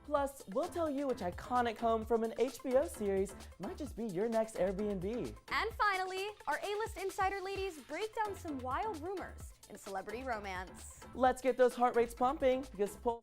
Plus, we'll tell you which iconic home from an HBO series might just be your next Airbnb. And finally, our A-list insider ladies break down some wild rumors in celebrity romance. Let's get those heart rates pumping because Pulse.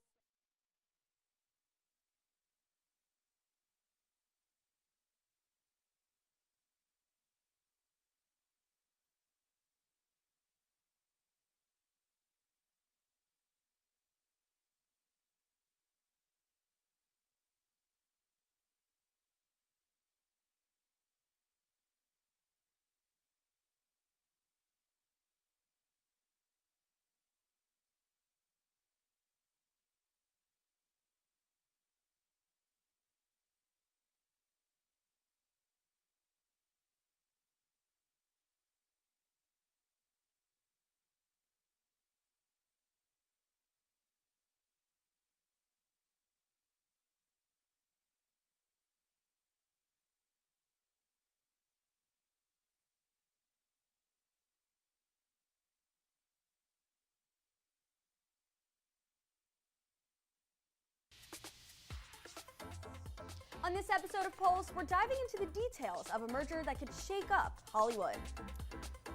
On this episode of Pulse, we're diving into the details of a merger that could shake up Hollywood.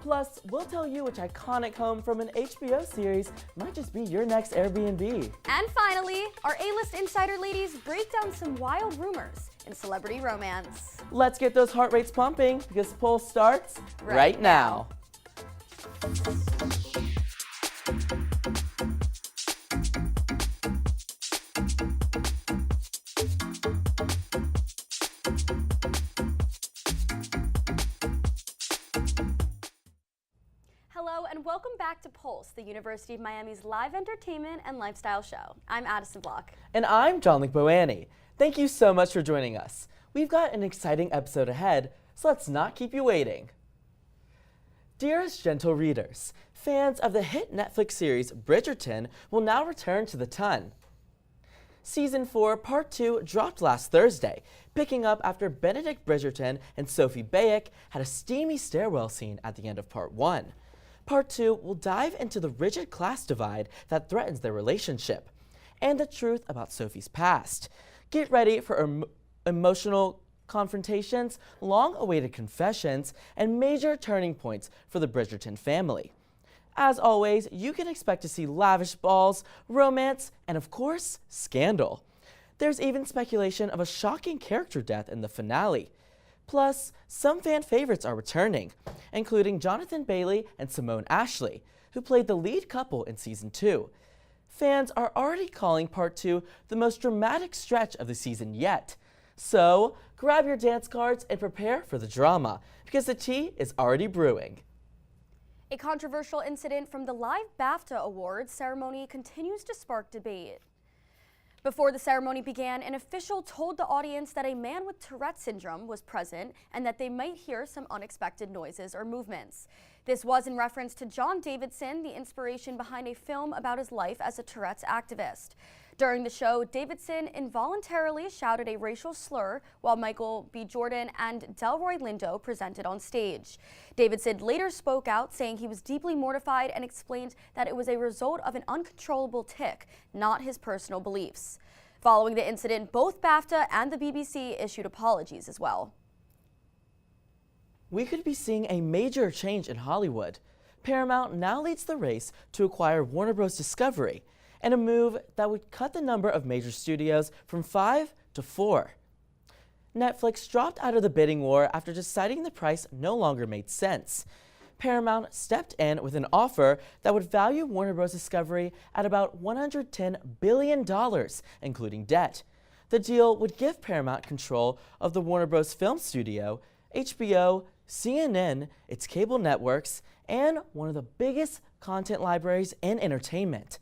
Plus, we'll tell you which iconic home from an HBO series might just be your next Airbnb. And finally, our A-list insider ladies break down some wild rumors in celebrity romance. Let's get those heart rates pumping because Pulse starts right now. Hello and welcome back to Pulse, the University of Miami's live entertainment and lifestyle show. I'm Addison Block. And I'm John Boani. Thank you so much for joining us. We've got an exciting episode ahead, so let's not keep you waiting. Dearest gentle readers, fans of the hit Netflix series Bridgerton will now return to the ton. Season 4, Part 2 dropped last Thursday, picking up after Benedict Bridgerton and Sophie Bayek had a steamy stairwell scene at the end of Part 1. Part 2 will dive into the rigid class divide that threatens their relationship, and the truth about Sophie's past. Get ready for emotional confrontations, long-awaited confessions, and major turning points for the Bridgerton family. As always, you can expect to see lavish balls, romance, and of course, scandal. There's even speculation of a shocking character death in the finale. Plus, some fan favorites are returning, including Jonathan Bailey and Simone Ashley, who played the lead couple in Season 2. Fans are already calling Part 2 the most dramatic stretch of the season yet. So, grab your dance cards and prepare for the drama, because the tea is already brewing. A controversial incident from the live BAFTA Awards ceremony continues to spark debate. Before the ceremony began, an official told the audience that a man with Tourette syndrome was present and that they might hear some unexpected noises or movements. This was in reference to John Davidson, the inspiration behind a film about his life as a Tourette's activist. During the show, Davidson involuntarily shouted a racial slur while Michael B. Jordan and Delroy Lindo presented on stage. Davidson later spoke out, saying he was deeply mortified and explained that it was a result of an uncontrollable tic, not his personal beliefs. Following the incident, both BAFTA and the BBC issued apologies as well. We could be seeing a major change in Hollywood. Paramount now leads the race to acquire Warner Bros. Discovery, and a move that would cut the number of major studios from 5 to 4. Netflix dropped out of the bidding war after deciding the price no longer made sense. Paramount stepped in with an offer that would value Warner Bros. Discovery at about $110 billion, including debt. The deal would give Paramount control of the Warner Bros. Film Studio, HBO, CNN, its cable networks, and one of the biggest content libraries in entertainment.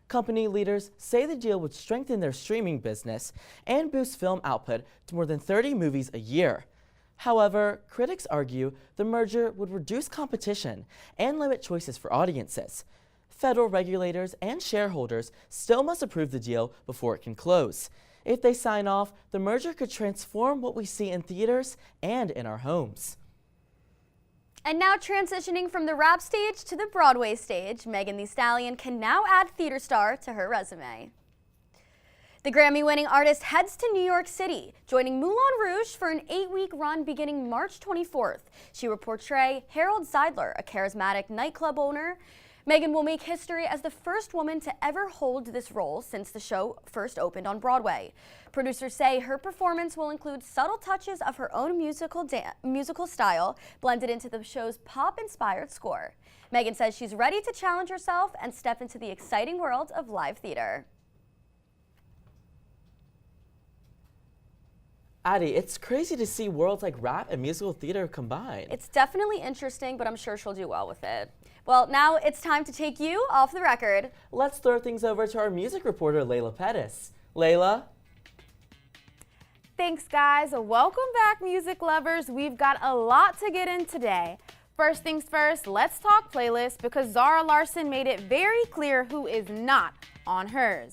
Company leaders say the deal would strengthen their streaming business and boost film output to more than 30 movies a year. However, critics argue the merger would reduce competition and limit choices for audiences. Federal regulators and shareholders still must approve the deal before it can close. If they sign off, the merger could transform what we see in theaters and in our homes. And now transitioning from the rap stage to the Broadway stage, Megan Thee Stallion can now add theater star to her resume. The Grammy-winning artist heads to New York City, joining Moulin Rouge for an 8-week run beginning March 24th. She will portray Harold Zeidler, a charismatic nightclub owner. Megan will make history as the first woman to ever hold this role since the show first opened on Broadway. Producers say her performance will include subtle touches of her own musical style blended into the show's pop-inspired score. Megan says she's ready to challenge herself and step into the exciting world of live theater. Addie, it's crazy to see worlds like rap and musical theater combined. It's definitely interesting, but I'm sure she'll do well with it. Well, now it's time to take you off the record. Let's throw things over to our music reporter, Layla Pettis. Layla? Thanks, guys. Welcome back, music lovers. We've got a lot to get in today. First things first, let's talk playlist because Zara Larsson made it very clear who is not on hers.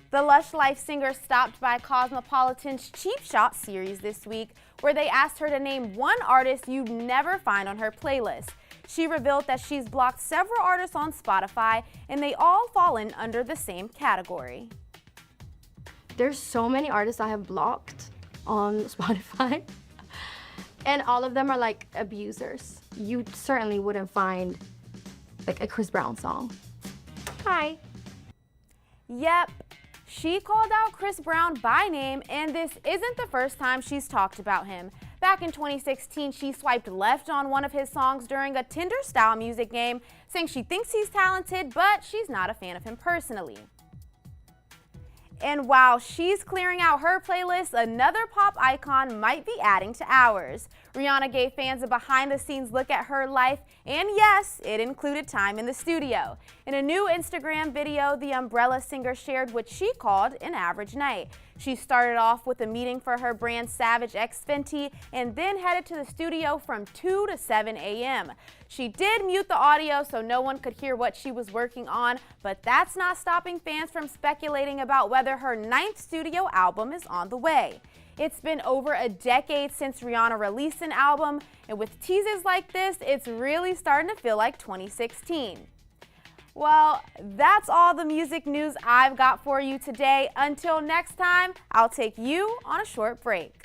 The Lush Life singer stopped by Cosmopolitan's Cheap Shot series this week, where they asked her to name one artist you'd never find on her playlist. She revealed that she's blocked several artists on Spotify, and they all fall in under the same category. There's so many artists I have blocked on Spotify, and all of them are like abusers. You certainly wouldn't find like a Chris Brown song. Hi. Yep. She called out Chris Brown by name, and this isn't the first time she's talked about him. Back in 2016, she swiped left on one of his songs during a Tinder-style music game, saying she thinks he's talented, but she's not a fan of him personally. And while she's clearing out her playlist, another pop icon might be adding to ours. Rihanna gave fans a behind-the-scenes look at her life, and yes, it included time in the studio. In a new Instagram video, the Umbrella singer shared what she called an average night. She started off with a meeting for her brand Savage X Fenty and then headed to the studio from 2 to 7 a.m. She did mute the audio so no one could hear what she was working on, but that's not stopping fans from speculating about whether her 9th studio album is on the way. It's been over a decade since Rihanna released an album, and with teases like this, it's really starting to feel like 2016. Well, that's all the music news I've got for you today. Until next time, I'll take you on a short break.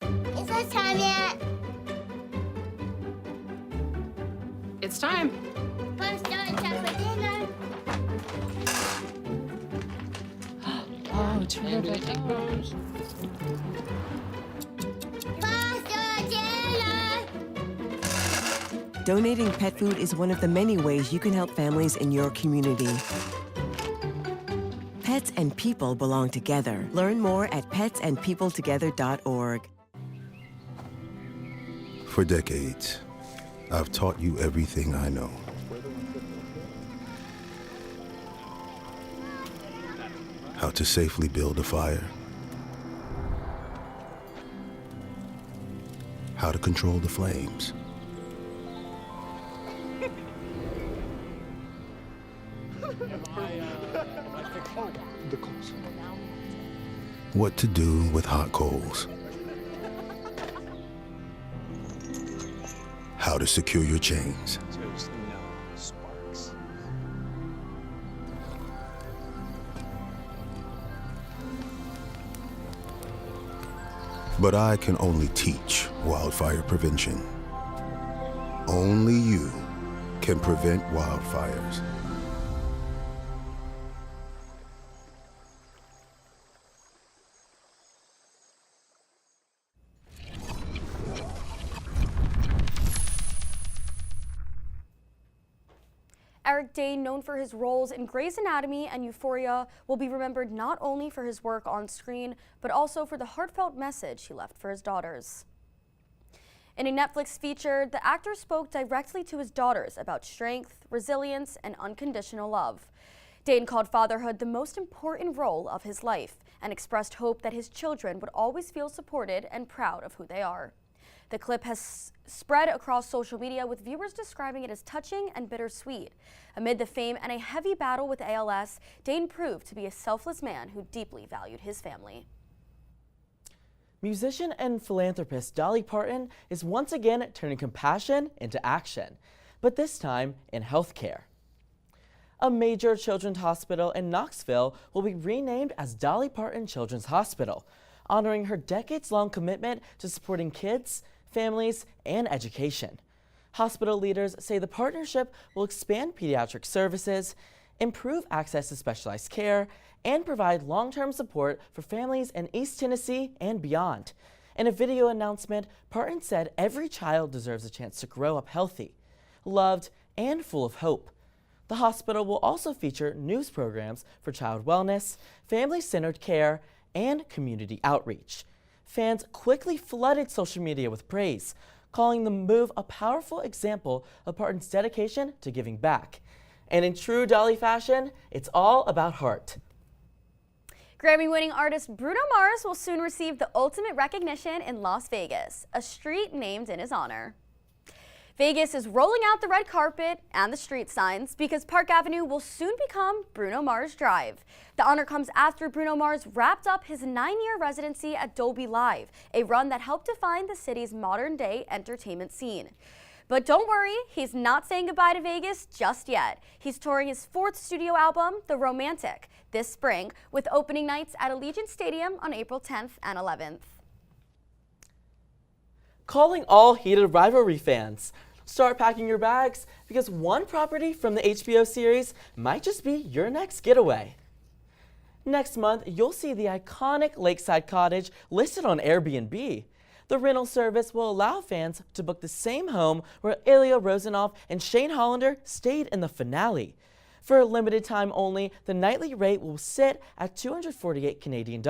Is it time yet? It's time. Post on time for dinner. Oh, terrific. Post on dinner. Donating pet food is one of the many ways you can help families in your community. Pets and people belong together. Learn more at petsandpeopletogether.org. For decades, I've taught you everything I know. How to safely build a fire. How to control the flames. What to do with hot coals. How to secure your chains. But I can only teach wildfire prevention. Only you can prevent wildfires. Eric Dane, known for his roles in Grey's Anatomy and Euphoria, will be remembered not only for his work on screen, but also for the heartfelt message he left for his daughters. In a Netflix feature, the actor spoke directly to his daughters about strength, resilience, and unconditional love. Dane called fatherhood the most important role of his life and expressed hope that his children would always feel supported and proud of who they are. The clip has spread across social media, with viewers describing it as touching and bittersweet. Amid the fame and a heavy battle with ALS, Dane proved to be a selfless man who deeply valued his family. Musician and philanthropist Dolly Parton is once again turning compassion into action, but this time in healthcare. A major children's hospital in Knoxville will be renamed as Dolly Parton Children's Hospital, honoring her decades-long commitment to supporting kids, families, and education. Hospital leaders say the partnership will expand pediatric services, improve access to specialized care, and provide long-term support for families in East Tennessee and beyond. In a video announcement, Parton said every child deserves a chance to grow up healthy, loved, and full of hope. The hospital will also feature news programs for child wellness, family-centered care, and community outreach. Fans quickly flooded social media with praise, calling the move a powerful example of Parton's dedication to giving back. And in true Dolly fashion, it's all about heart. Grammy-winning artist Bruno Mars will soon receive the ultimate recognition in Las Vegas, a street named in his honor. Vegas is rolling out the red carpet and the street signs because Park Avenue will soon become Bruno Mars Drive. The honor comes after Bruno Mars wrapped up his 9-year residency at Dolby Live, a run that helped define the city's modern-day entertainment scene. But don't worry, he's not saying goodbye to Vegas just yet. He's touring his 4th studio album, The Romantic, this spring, with opening nights at Allegiant Stadium on April 10th and 11th. Calling all heated rivalry fans. Start packing your bags because one property from the HBO series might just be your next getaway. Next month, you'll see the iconic lakeside cottage listed on Airbnb. The rental service will allow fans to book the same home where Ilya Rozanov and Shane Hollander stayed in the finale. For a limited time only, the nightly rate will sit at $248 Canadian,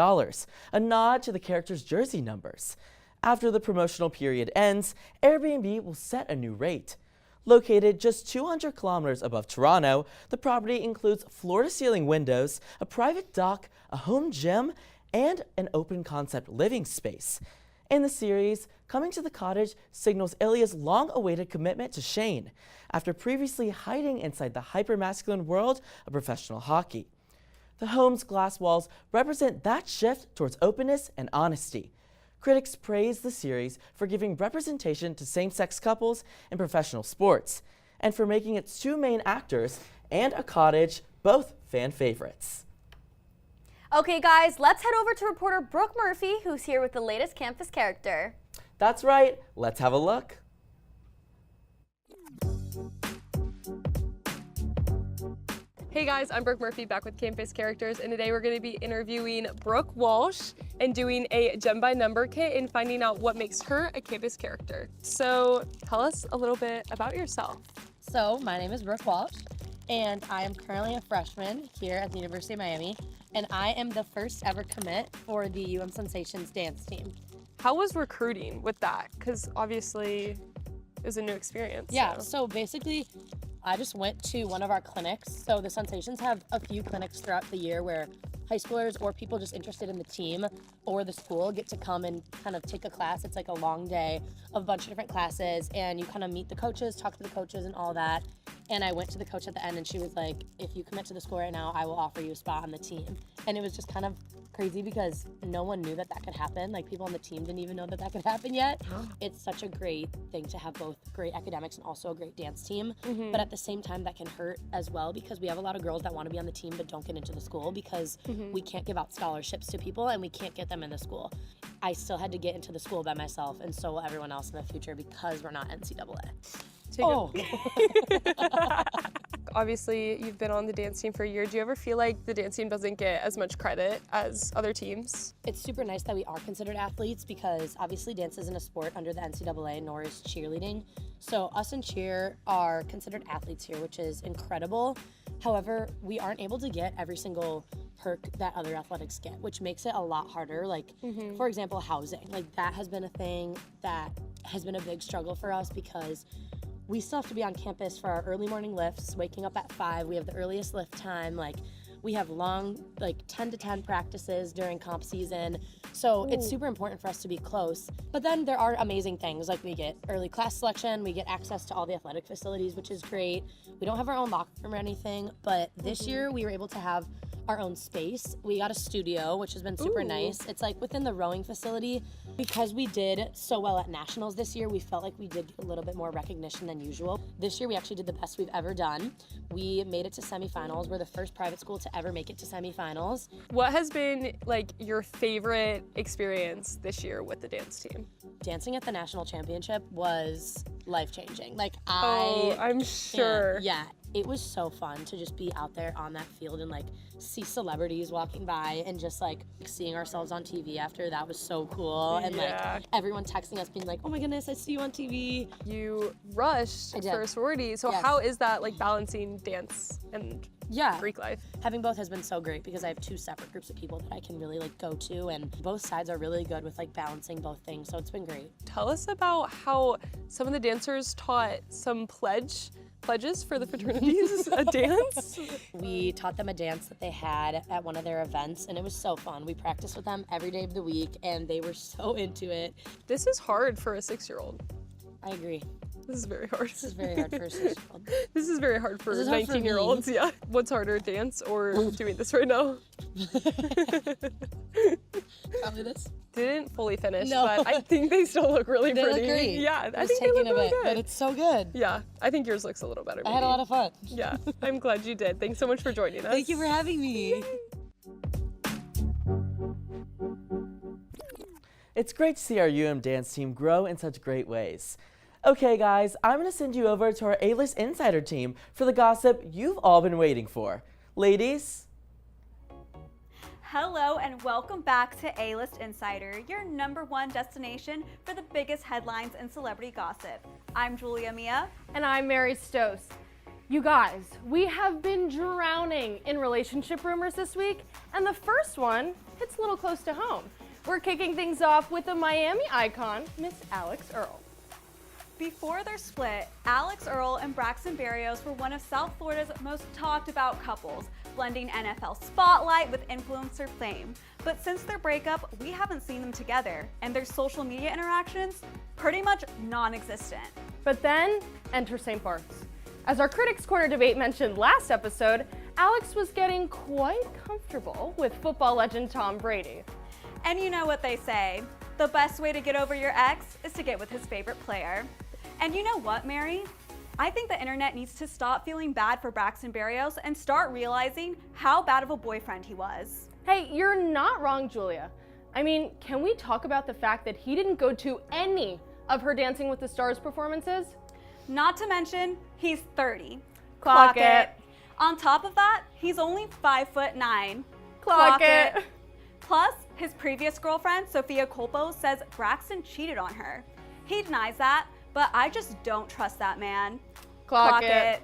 a nod to the characters' jersey numbers. After the promotional period ends, Airbnb will set a new rate. Located just 200 kilometers above Toronto, the property includes floor-to-ceiling windows, a private dock, a home gym, and an open-concept living space. In the series, coming to the cottage signals Ilya's long-awaited commitment to Shane, after previously hiding inside the hyper-masculine world of professional hockey. The home's glass walls represent that shift towards openness and honesty. Critics praise the series for giving representation to same-sex couples in professional sports, and for making its 2 main actors and a cottage both fan favorites. Okay guys, let's head over to reporter Brooke Murphy, who's here with the latest campus character. That's right, let's have a look. Hey guys, I'm Brooke Murphy back with Campus Characters, and today we're going to be interviewing Brooke Walsh and doing a gem by number kit and finding out what makes her a campus character. So tell us a little bit about yourself. So my name is Brooke Walsh, and I am currently a freshman here at the University of Miami, and I am the first ever commit for the Sensations dance team. How was recruiting with that? Because obviously it was a new experience. Yeah, so basically I just went to one of our clinics. So the Sensations have a few clinics throughout the year where high schoolers or people just interested in the team or the school get to come and kind of take a class. It's like a long day of a bunch of different classes, and you kind of meet the coaches, talk to the coaches and all that. And I went to the coach at the end, and she was like, if you commit to the school right now, I will offer you a spot on the team. And it was just kind of crazy because no one knew that that could happen. Like, people on the team didn't even know that that could happen yet. It's such a great thing to have both great academics and also a great dance team. But at the same time, that can hurt as well because we have a lot of girls that want to be on the team but don't get into the school because we can't give out scholarships to people and we can't get them in the school. I still had to get into the school by myself, and so will everyone else in the future because we're not NCAA. Obviously, you've been on the dance team for a year. Do you ever feel like the dance team doesn't get as much credit as other teams? It's super nice that we are considered athletes because obviously dance isn't a sport under the NCAA, nor is cheerleading. So us and cheer are considered athletes here, which is incredible. However, we aren't able to get every single perk that other athletics get, which makes it a lot harder. Like, for example, housing. Like, that has been a thing that has been a big struggle for us because we still have to be on campus for our early morning lifts, waking up at 5. We have the earliest lift time. Like, we have long, 10 to 10 practices during comp season. So it's super important for us to be close. But then there are amazing things, like we get early class selection, we get access to all the athletic facilities, which is great. We don't have our own locker room or anything, but this year we were able to have our own space. We got a studio, which has been super nice. It's like within the rowing facility. Because we did so well at nationals this year, we felt like we did get a little bit more recognition than usual. This year we actually did the best we've ever done. We made it to semifinals. We're the first private school to ever make it to semifinals. What has been like your favorite experience this year with the dance team? Dancing at the national championship was life-changing. Like I'm sure. Yeah, it was so fun to just be out there on that field and like see celebrities walking by and just like seeing ourselves on TV after. That was so cool. And like everyone texting us being like, oh my goodness, I see you on TV. You rushed for a sorority. So how is that like balancing dance and Greek life? Having both has been so great because I have two separate groups of people that I can really like go to, and both sides are really good with like balancing both things. So it's been great. Tell us about how some of the dancers taught some pledges for the fraternities, a dance. We taught them a dance that they had at one of their events, and it was so fun. We practiced with them every day of the week, and they were so into it. This is hard for a 6-year-old. I agree. This is very hard. This is very hard for a 6-year-old. This is very hard for 19-year-olds, yeah. What's harder, dance or doing this right now? Probably this. Didn't fully finish, but I think they still look really pretty. They look great. Yeah, I think they look really good. But it's so good. Yeah, I think yours looks a little better. I had a lot of fun. Yeah, I'm glad you did. Thanks so much for joining us. Thank you for having me. It's great to see our UM dance team grow in such great ways. Okay guys, I'm going to send you over to our A-List Insider team for the gossip you've all been waiting for. Ladies? Hello and welcome back to A-List Insider, your #1 destination for the biggest headlines and celebrity gossip. I'm Julia Mia. And I'm Mary Stos. You guys, we have been drowning in relationship rumors this week, and the first one hits a little close to home. We're kicking things off with a Miami icon, Miss Alex Earl. Before their split, Alex Earl and Braxton Berrios were one of South Florida's most talked about couples, blending NFL spotlight with influencer fame. But since their breakup, we haven't seen them together, and their social media interactions pretty much non-existent. But then, enter St. Bart's. As our Critics Corner debate mentioned last episode, Alex was getting quite comfortable with football legend Tom Brady. And you know what they say, the best way to get over your ex is to get with his favorite player. And you know what, Mary? I think the internet needs to stop feeling bad for Braxton Berrios and start realizing how bad of a boyfriend he was. Hey, you're not wrong, Julia. I mean, can we talk about the fact that he didn't go to any of her Dancing with the Stars performances? Not to mention, he's 30. Clock it. On top of that, he's only 5'9". Clock it. Plus, his previous girlfriend, Sophia Colpo, says Braxton cheated on her. He denies that, but I just don't trust that man. Clock it.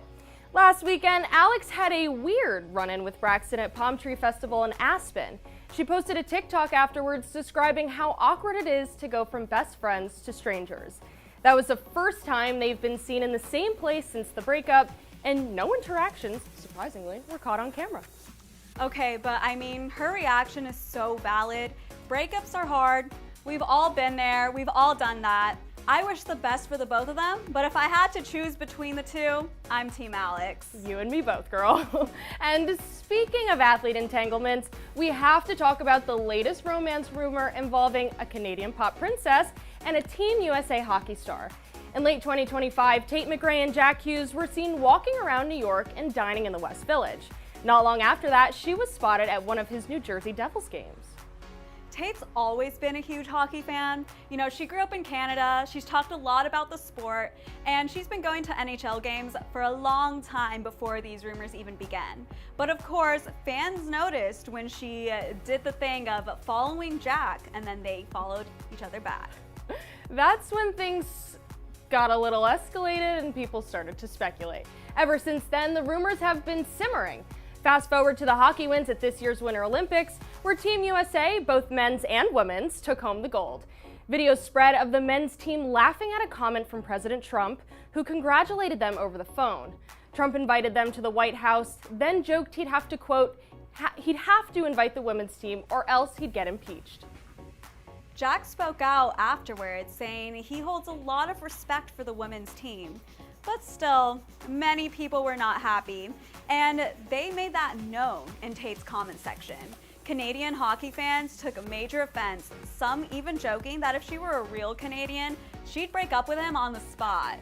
Last weekend, Alex had a weird run-in with Braxton at Palm Tree Festival in Aspen. She posted a TikTok afterwards describing how awkward it is to go from best friends to strangers. That was the first time they've been seen in the same place since the breakup, and no interactions, surprisingly, were caught on camera. Okay, but I mean, her reaction is so valid. Breakups are hard. We've all been there. We've all done that. I wish the best for the both of them, but if I had to choose between the two, I'm Team Alex. You and me both, girl. And speaking of athlete entanglements, we have to talk about the latest romance rumor involving a Canadian pop princess and a Team USA hockey star. In late 2025, Tate McRae and Jack Hughes were seen walking around New York and dining in the West Village. Not long after that, she was spotted at one of his New Jersey Devils games. Tate's always been a huge hockey fan. You know, she grew up in Canada, she's talked a lot about the sport, and she's been going to NHL games for a long time before these rumors even began. But of course, fans noticed when she did the thing of following Jack, and then they followed each other back. That's when things got a little escalated and people started to speculate. Ever since then, the rumors have been simmering. Fast forward to the hockey wins at this year's Winter Olympics, where Team USA, both men's and women's, took home the gold. Videos spread of the men's team laughing at a comment from President Trump, who congratulated them over the phone. Trump invited them to the White House, then joked he'd have to, quote, he'd have to invite the women's team or else he'd get impeached. Jack spoke out afterwards, saying he holds a lot of respect for the women's team. But still, many people were not happy, and they made that known in Tate's comment section. Canadian hockey fans took a major offense, some even joking that if she were a real Canadian, she'd break up with him on the spot.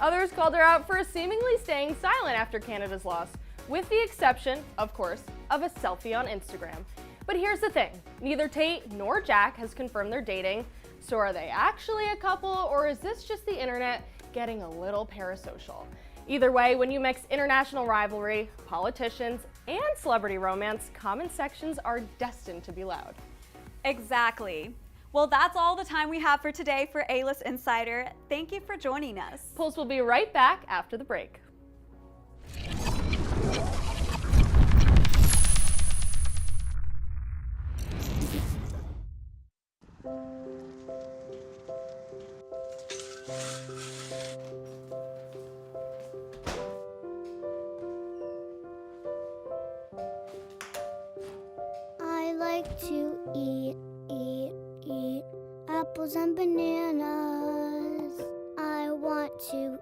Others called her out for seemingly staying silent after Canada's loss, with the exception, of course, of a selfie on Instagram. But here's the thing, neither Tate nor Jack has confirmed they're dating, so are they actually a couple, or is this just the internet getting a little parasocial? Either way, when you mix international rivalry, politicians, and celebrity romance, comment sections are destined to be loud. Exactly. Well, that's all the time we have for today for A-List Insider. Thank you for joining us. Pulse will be right back after the break. I like to eat apples and bananas. I want to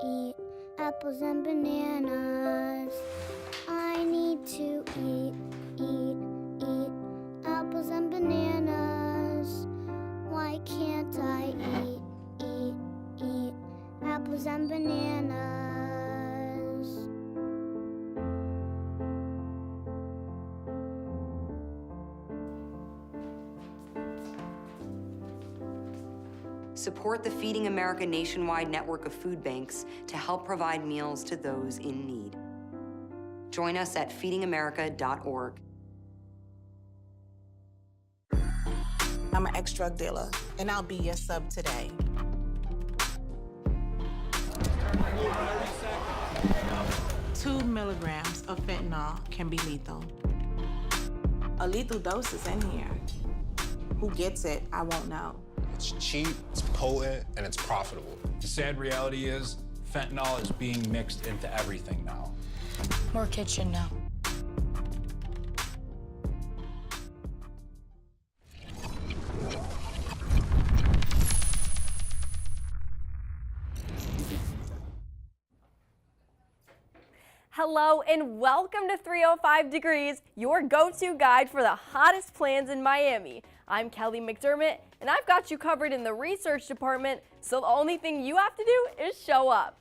eat apples and bananas. I need to eat apples and bananas. Why can't I eat apples and bananas? Support the Feeding America nationwide network of food banks to help provide meals to those in need. Join us at feedingamerica.org. I'm an ex-drug dealer, and I'll be your sub today. Two milligrams of fentanyl can be lethal. A lethal dose is in here. Who gets it, I won't know. It's cheap, it's potent, and it's profitable. The sad reality is, fentanyl is being mixed into everything now. More kitchen now. Hello and welcome to 305 Degrees, your go-to guide for the hottest plans in Miami. I'm Kelly McDermott, and I've got you covered in the research department, so the only thing you have to do is show up.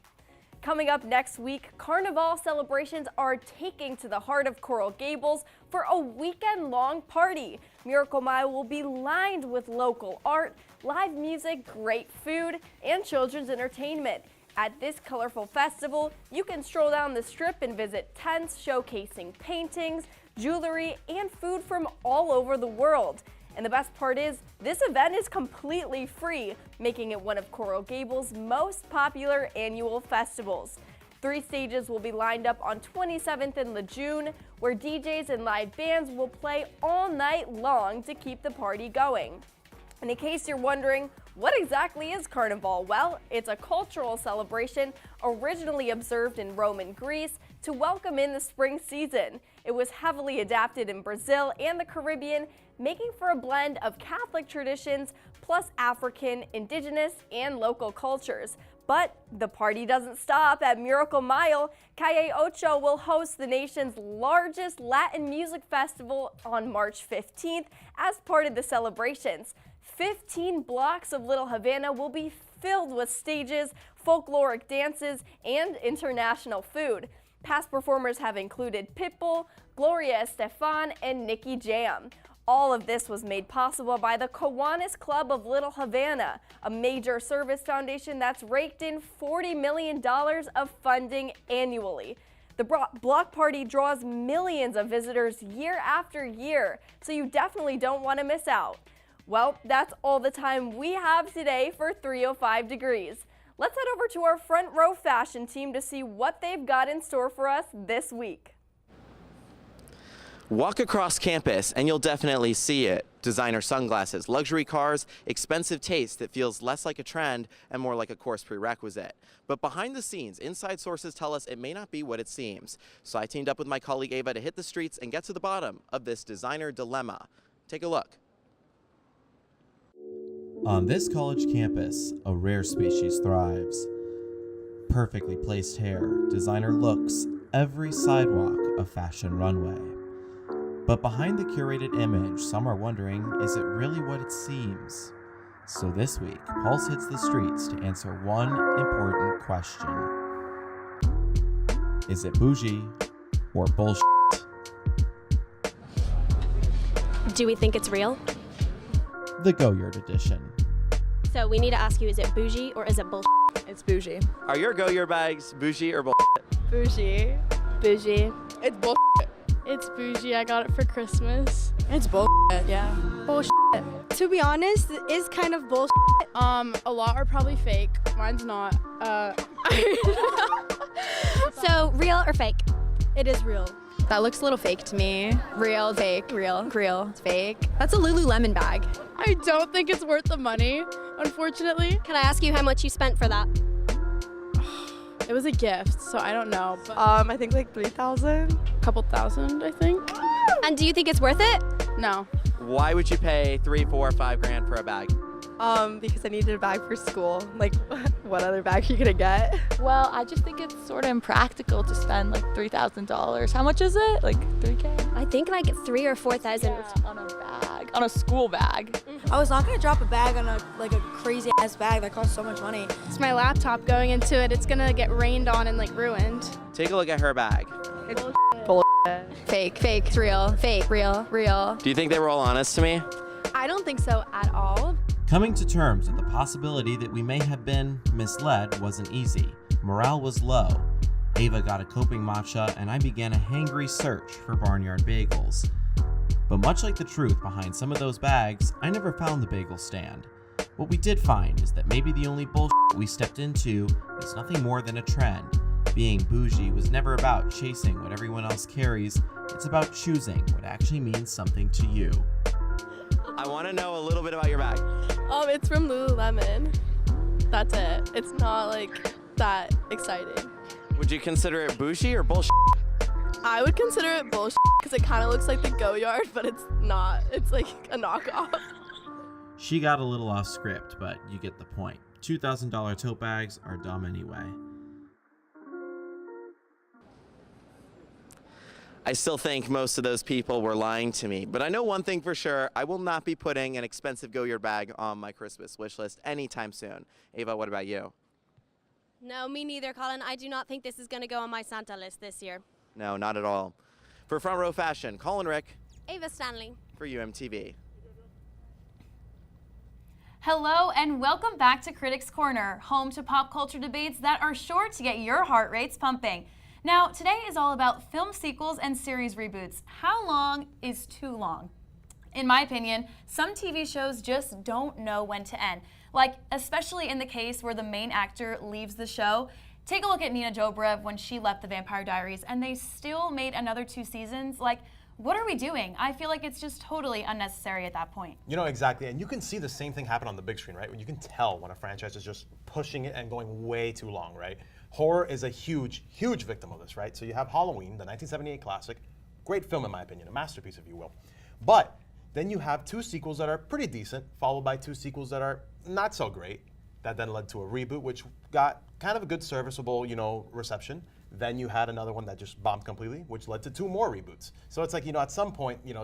Coming up next week, Carnival celebrations are taking to the heart of Coral Gables for a weekend-long party. Miracle Mile will be lined with local art, live music, great food, and children's entertainment. At this colorful festival, you can stroll down the strip and visit tents showcasing paintings, jewelry, and food from all over the world. And the best part is, this event is completely free, making it one of Coral Gables' most popular annual festivals. 3 stages will be lined up on 27th and Lejeune, where DJs and live bands will play all night long to keep the party going. And in case you're wondering, what exactly is Carnival? Well, it's a cultural celebration originally observed in Rome and Greece to welcome in the spring season. It was heavily adapted in Brazil and the Caribbean, making for a blend of Catholic traditions plus African, indigenous, and local cultures. But the party doesn't stop at Miracle Mile. Calle Ocho will host the nation's largest Latin music festival on March 15th as part of the celebrations. 15 blocks of Little Havana will be filled with stages, folkloric dances, and international food. Past performers have included Pitbull, Gloria Estefan, and Nicky Jam. All of this was made possible by the Kiwanis Club of Little Havana, a major service foundation that's raked in $40 million of funding annually. The block party draws millions of visitors year after year, so you definitely don't want to miss out. Well, that's all the time we have today for 305 Degrees. Let's head over to our front row fashion team to see what they've got in store for us this week. Walk across campus and you'll definitely see it. Designer sunglasses, luxury cars, expensive taste that feels less like a trend and more like a course prerequisite. But behind the scenes, inside sources tell us it may not be what it seems. So I teamed up with my colleague Ava to hit the streets and get to the bottom of this designer dilemma. Take a look. On this college campus, a rare species thrives. Perfectly placed hair, designer looks, every sidewalk a fashion runway. But behind the curated image, some are wondering, is it really what it seems? So this week, Pulse hits the streets to answer one important question. Is it bougie or bullshit? Do we think it's real? The Go-Yard edition. So we need to ask you, is it bougie or is it bullshit? It's bougie. Are your Go-Yard bags bougie or bullshit? Bougie. Bougie. It's bullshit. It's bougie. I got it for Christmas. It's bullshit. Yeah. Bullshit. To be honest, it is kind of bullshit. A lot are probably fake. Mine's not. So real or fake? It is real. That looks a little fake to me. Real, fake, real, it's fake. That's a Lululemon bag. I don't think it's worth the money, unfortunately. Can I ask you how much you spent for that? It was a gift, so I don't know. But I think like 3,000. a couple thousand, I think. And do you think it's worth it? No. Why would you pay $3, $4, $5 grand for a bag? Because I needed a bag for school. Like, what other bag are you gonna get? Well, I just think it's sort of impractical to spend like $3,000. How much is it? Like 3K? I think like 3,000 or 4,000. Yeah, on a bag, on a school bag. I was not gonna drop a bag on a crazy ass bag that costs so much money. It's my laptop going into it. It's gonna get rained on and like ruined. Take a look at her bag. It's bullshit. Fake, it's real, fake, real. Do you think they were all honest to me? I don't think so at all. Coming to terms with the possibility that we may have been misled wasn't easy. Morale was low. Ava got a coping matcha, and I began a hangry search for barnyard bagels. But much like the truth behind some of those bags, I never found the bagel stand. What we did find is that maybe the only bullshit we stepped into is nothing more than a trend. Being bougie was never about chasing what everyone else carries, it's about choosing what actually means something to you. I want to know a little bit about your bag. It's from Lululemon. That's it. It's not like that exciting. Would you consider it bougie or bullshit? I would consider it bullshit because it kind of looks like the Go-Yard, but it's not. It's like a knockoff. She got a little off script, but you get the point. $2,000 tote bags are dumb anyway. I still think most of those people were lying to me, but I know one thing for sure, I will not be putting an expensive Go-Yard bag on my Christmas wish list anytime soon. Ava, what about you? No, me neither, Colin. I do not think this is going to go on my Santa list this year. No, not at all. For Front Row Fashion, Colin Rick. Ava Stanley. For UMTV. Hello and welcome back to Critics Corner, home to pop culture debates that are sure to get your heart rates pumping. Now, today is all about film sequels and series reboots. How long is too long? In my opinion, some TV shows just don't know when to end. Like, especially in the case where the main actor leaves the show. Take a look at Nina Dobrev when she left The Vampire Diaries and they still made another 2 seasons. Like, what are we doing? I feel like it's just totally unnecessary at that point. You know, exactly, and you can see the same thing happen on the big screen, right? When you can tell when a franchise is just pushing it and going way too long, right? Horror is a huge, huge victim of this, right? So you have Halloween, the 1978 classic, great film in my opinion, a masterpiece if you will. But then you have 2 sequels that are pretty decent, followed by 2 sequels that are not so great, that then led to a reboot, which got kind of a good serviceable, reception. Then you had another one that just bombed completely, which led to 2 more reboots. So it's like, at some point, you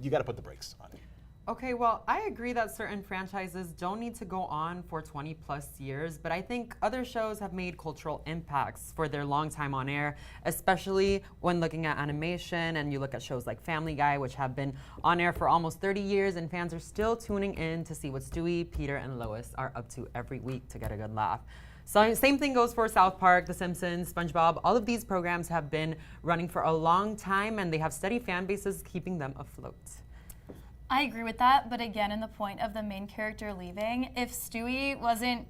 got to put the brakes on it. Okay, well, I agree that certain franchises don't need to go on for 20 plus years, but I think other shows have made cultural impacts for their long time on air, especially when looking at animation and you look at shows like Family Guy, which have been on air for almost 30 years and fans are still tuning in to see what Stewie, Peter, and Lois are up to every week to get a good laugh. So same thing goes for South Park, The Simpsons, SpongeBob. All of these programs have been running for a long time and they have steady fan bases keeping them afloat. I agree with that, but again, in the point of the main character leaving, if Stewie wasn't,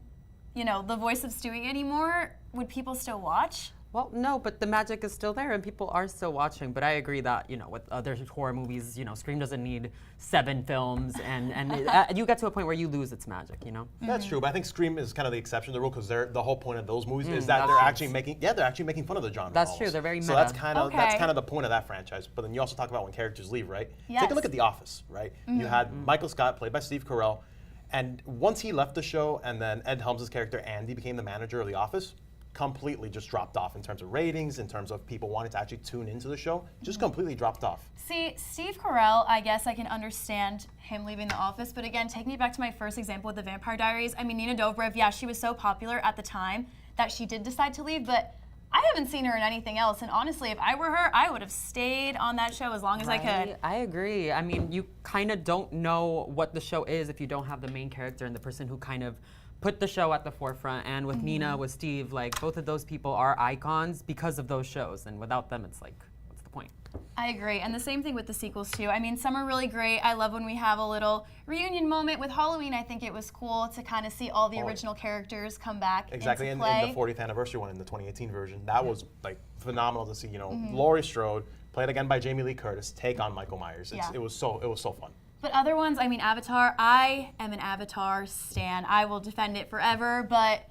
the voice of Stewie anymore, would people still watch? Well, no, but the magic is still there and people are still watching. But I agree that, with other horror movies, Scream doesn't need 7 films and you get to a point where you lose its magic, That's true, but I think Scream is kind of the exception to the rule because the whole point of those movies is that they're actually making fun of the genre. That's almost. true, they're very meta. So that's kind of the point of that franchise. But then you also talk about when characters leave, right? Yes. Take a look at The Office, right? You had Michael Scott, played by Steve Carell, And once he left the show, and then Ed Helms' character Andy became the manager of The Office, completely just dropped off in terms of ratings, in terms of people wanting to actually tune into the show, just completely dropped off. See, Steve Carell, I guess I can understand him leaving The Office, but again, take me back to my first example with The Vampire Diaries. I mean, Nina Dobrev, yeah, she was so popular at the time that she did decide to leave, but I haven't seen her in anything else, and honestly, if I were her, I would have stayed on that show as long as I could. I agree. I mean, you kind of don't know what the show is if you don't have the main character and the person who kind of put the show at the forefront. And with Nina, with Steve, like both of those people are icons because of those shows, and without them, it's like, what's the point? I agree, and the same thing with the sequels too. I mean, some are really great. I love when we have a little reunion moment with Halloween. I think it was cool to kind of see all the original characters come back Exactly, into in play. the 40th anniversary one, in the 2018 version, that was like phenomenal to see. You know, Laurie Strode, played again by Jamie Lee Curtis, take on Michael Myers. It was so fun. But other ones, I mean, Avatar, I am an Avatar stan. I will defend it forever, but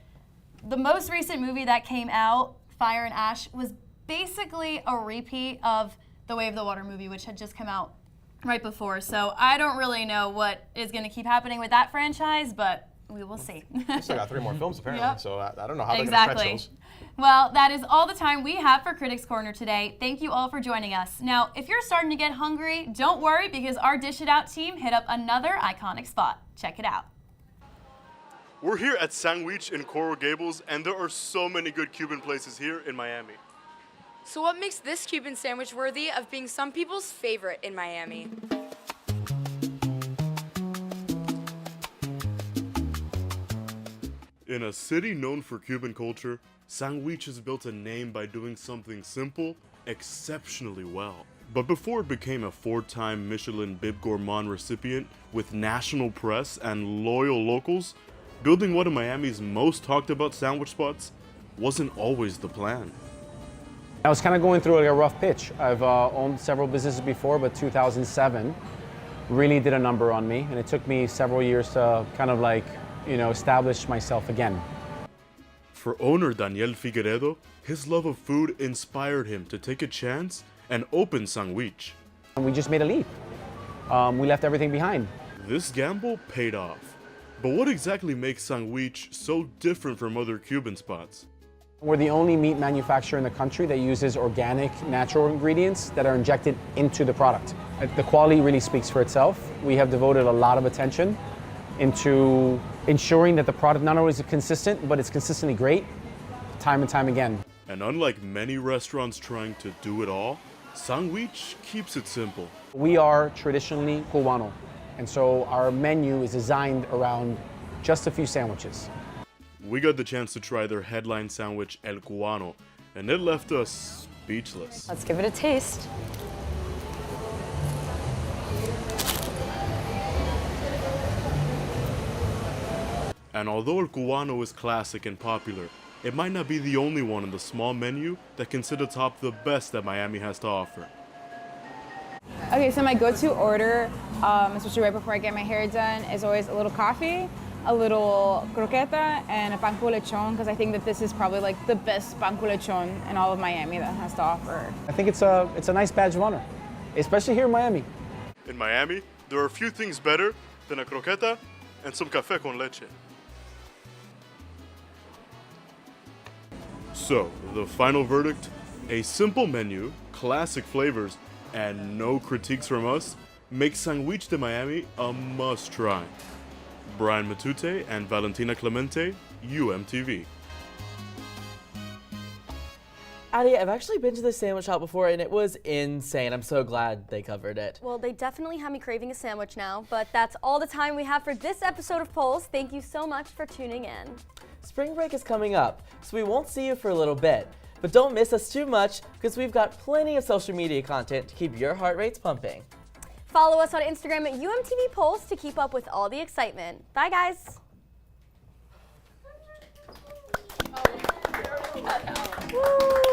the most recent movie that came out, Fire and Ash, was basically a repeat of the Way of the Water movie, which had just come out right before. So I don't really know what is going to keep happening with that franchise, but we will see. We still got 3 more films apparently, Yep. so I don't know how they're going to stretch those. Well, that is all the time we have for Critics Corner today. Thank you all for joining us. Now, if you're starting to get hungry, don't worry because our Dish It Out team hit up another iconic spot. Check it out. We're here at Sandwich in Coral Gables, and there are so many good Cuban places here in Miami. So what makes this Cuban sandwich worthy of being some people's favorite in Miami? In a city known for Cuban culture, Sandwich has built a name by doing something simple exceptionally well. But before it became a 4-time Michelin Bib Gourmand recipient with national press and loyal locals, building one of Miami's most talked about sandwich spots wasn't always the plan. I was kind of going through a rough pitch. I've owned several businesses before, but 2007 really did a number on me, and it took me several years to kind of like, establish myself again. For owner Daniel Figueredo, his love of food inspired him to take a chance and open Sandwich. And we just made a leap. We left everything behind. This gamble paid off. But what exactly makes Sandwich so different from other Cuban spots? We're the only meat manufacturer in the country that uses organic, natural ingredients that are injected into the product. The quality really speaks for itself. We have devoted a lot of attention into ensuring that the product not only is consistent, but it's consistently great, time and time again. And unlike many restaurants trying to do it all, Sandwich keeps it simple. We are traditionally Cubano, and so our menu is designed around just a few sandwiches. We got the chance to try their headline sandwich, El Cubano, and it left us speechless. Let's give it a taste. And although El Cubano is classic and popular, it might not be the only one in the small menu that can sit atop the best that Miami has to offer. Okay, so my go-to order, especially right before I get my hair done, is always a little coffee, a little croqueta, and a pan con lechon, because I think that this is probably like the best pan con lechon in all of Miami that has to offer. I think it's a nice badge of honor, especially here in Miami. In Miami, there are a few things better than a croqueta and some café con leche. So, the final verdict, a simple menu, classic flavors, and no critiques from us, makes Sandwich de Miami a must-try. Brian Matute and Valentina Clemente, UMTV. Addie, I've actually been to the sandwich shop before and it was insane. I'm so glad they covered it. Well, they definitely have me craving a sandwich now, but that's all the time we have for this episode of Polls. Thank you so much for tuning in. Spring break is coming up, so we won't see you for a little bit. But don't miss us too much because we've got plenty of social media content to keep your heart rates pumping. Follow us on Instagram at UMTV Polls to keep up with all the excitement. Bye, guys. Woo!